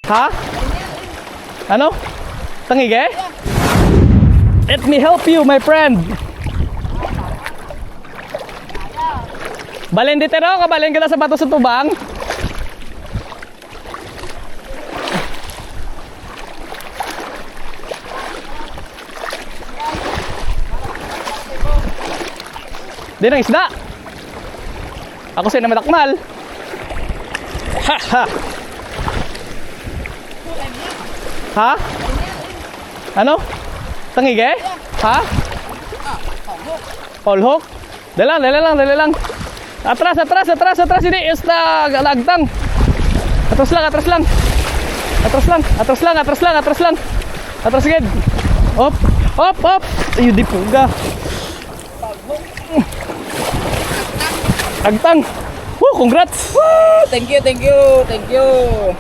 Ha? Ano? Tangige? Let me help you, my friend. Balin dito ro, kabalin kita sa bato sa tubang. Di ng isda. Ako sa'yo na matakmal. Ha ha. Ha? Ano? Tangige? Ha? Polhok? Dala lang. Atras, hindi. Isda, lagtang. Atras lang. Atras agad. Op. Ayun, di puga. Agtang. Congrats. Thank you.